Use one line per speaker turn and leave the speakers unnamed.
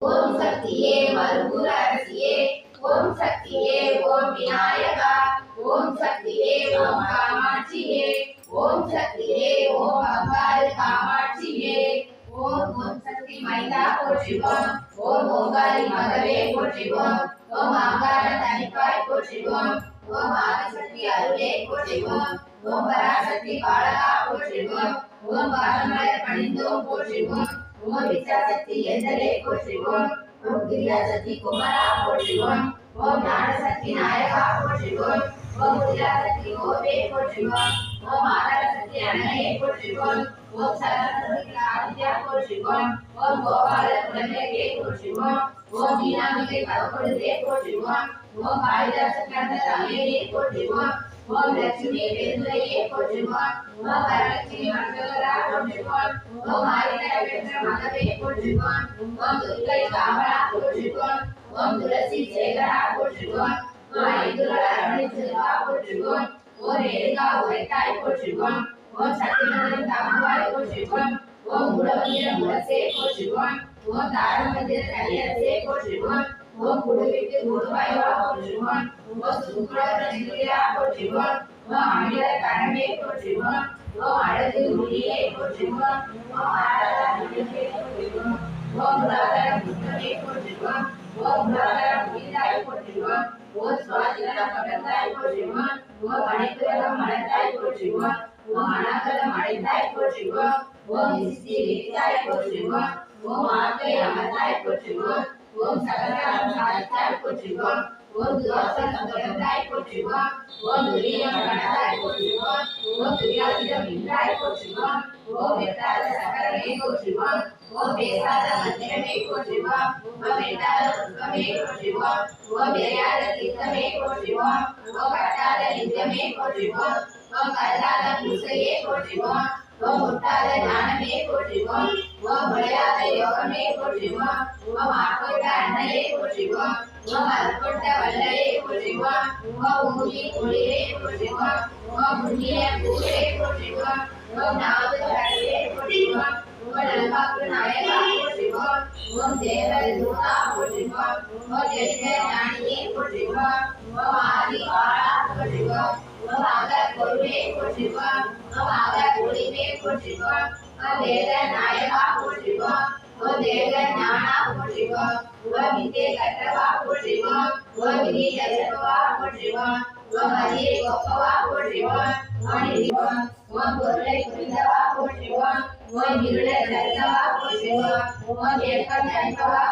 ஓம் சக்தியே மறுபுற அரசியே, ஓம் சக்தியே ஓம் விநாயகா, ஓம் சக்தியே ஓம் காமாட்சியே, ஓம் சக்தியே ஓம் அங்காரு காமாட்சியே, ஓம் சக்தி மைந்தா போற்றிவோம், ஓம் ஓங்காரி மகவே போற்றிவோம், ஓம் அங்கார தனிப்பாய் போற்றிவோம், ஓம் ஆதிசக்தி அருளே போற்றிவோம், ஓம் பராசக்தி பாலகா போற்றிவோம், ஓம் பாதமலர் பணிந்தோம் போற்றிவோம், ஓம் வித்யாசக்தி எந்தரே போற்றிவோம், ஓம் கிரியாசக்தி குமரா போற்றிவோம், ஓம் ஞானசக்தி நாயகா போற்றிவோம், ஓம் கிரியாசக்தி கோவே போற்றிவோம், ஓம் ஆதாரசக்தி அன்னையே போற்றிவோம், ஓம் சரஸ்வதி ஆதித்யா போற்றிவோம், ஓம் கோபால குலமேகே போற்றிவோம், ஓம் மீனாம்பிகை பரப்பொழுதே போற்றிவோம், ஓம் காளிதாசகந்த தமையே போற்றிவோம், ஓம் லட்சுமி பெருந்துரையே போற்றிவோம், ஓம் வரலட்சுமி மங்களகரா போற்றிவோம், ஓம் ஆயிர பெற்ற மகவே போற்றிவோம், ஓம் துர்க்கை காமரா போற்றிவோம், ஓம் துளசி சேகரா போற்றிவோம், ஓம் ஐந்துலக அரவணை செல்வா போற்றிவோம், ஓம் ரேணுகா உரைத்தாய் போற்றிவோம், ஓம் சக்திமந்திரம் தாங்குவாய் போற்றிவோம், ஓம் மூலமந்திர முரசே போற்றிவோம், ஓம் தாரமந்திர கலியரசே போற்றிவோம், ஓம் குடுவிட்டு குடுவாய்வா போற்றிவோம், ஓம் சுக்குலரா போற்றிவோம், ஓம் அமில கடமே போற்றிவோம், ஓம் அழகு முடியே போற்றிவோம், ஓம் ஆராதா முடியே போற்றிவோம், ஓம் முலாதர புத்தமே போற்றிவோம், ஓம் முலாதர முடிந்தாய் போற்றிவோம், ஓம் சுவாதிகர பகர்ந்தாய் போற்றிவோம், ஓம் அனைத்துலகம் மலர்ந்தாய் போற்றிவோம், ஓம் அனாகலம் அடைந்தாய் போற்றிவோம், ஓம் விசிஷ்டி விரித்தாய் போற்றிவோம், ஓம் ஆக்கை அமர்ந்தாய் போற்றிவோம், ஓம் சகலம் சாதித்தாய் போற்றிவோம், ஓம் துவாசனம் தொடர்ந்தாய் போற்றிவோம், ஓம் துரியம் கணதாய் போற்றிவோம், ஓம் துரியாதிடம் இன்றாய் போற்றிவோம், ஓம் வெட்டாத சகலமே போற்றிவோம், ஓம் பேசாத மந்திரமே போற்றிவோம், ஓம் வெட்டாத புஷ்பமே போற்றிவோம், ஓம் விரையாத தீர்த்தமே போற்றிவோம், ஓம் கட்டாத லிங்கமே போற்றிவோம், ஓம் கல்லாத பூசையே போற்றிவோம், ஓம் முட்டாத ஞானமே போற்றிவோம், ஓம் விளையாத யோகமே போற்றிவோம், ஓம் ஆட்கொண்ட அன்னையே போற்றிவோம், ஓம் அருட்கொண்ட வல்லையே போற்றிவோம், ஓம் ஊழி ஒளியே போற்றிவோம், ஓம் புண்ணிய பூரே போற்றிவோம், ஓம் நாவது கடலே போற்றிவோம், ஓம் நல்வாக்கு நாயகா போற்றிவோம், ஓம் தேவ தூதா போற்றிவோம், ஓம் தெரிந்த ஞானியே போற்றிவோம், ஓம் ஆதி பாலா போற்றிவோம், ஓம் அகர் பொருளே போற்றிவோம், ஓம் அகர் ஒளிவே போற்றிவோம், ஓம் வேத நாயகா போற்றிவோம், ஓம் வேத ஞானா போற்றிவோம், ஓம் வித்யை கற்றவா போற்றிவோம், ஓம் விதி தரிசனவா போற்றிவோம், ஓம் அரியை கொப்பவா போற்றிவோம், ஓம் பொருளை புரிந்தவா போற்றிவோம், ஓம் இருளை தரித்தவா போற்றிவோம், ஓம் ஏற்பம் தரிப்பவா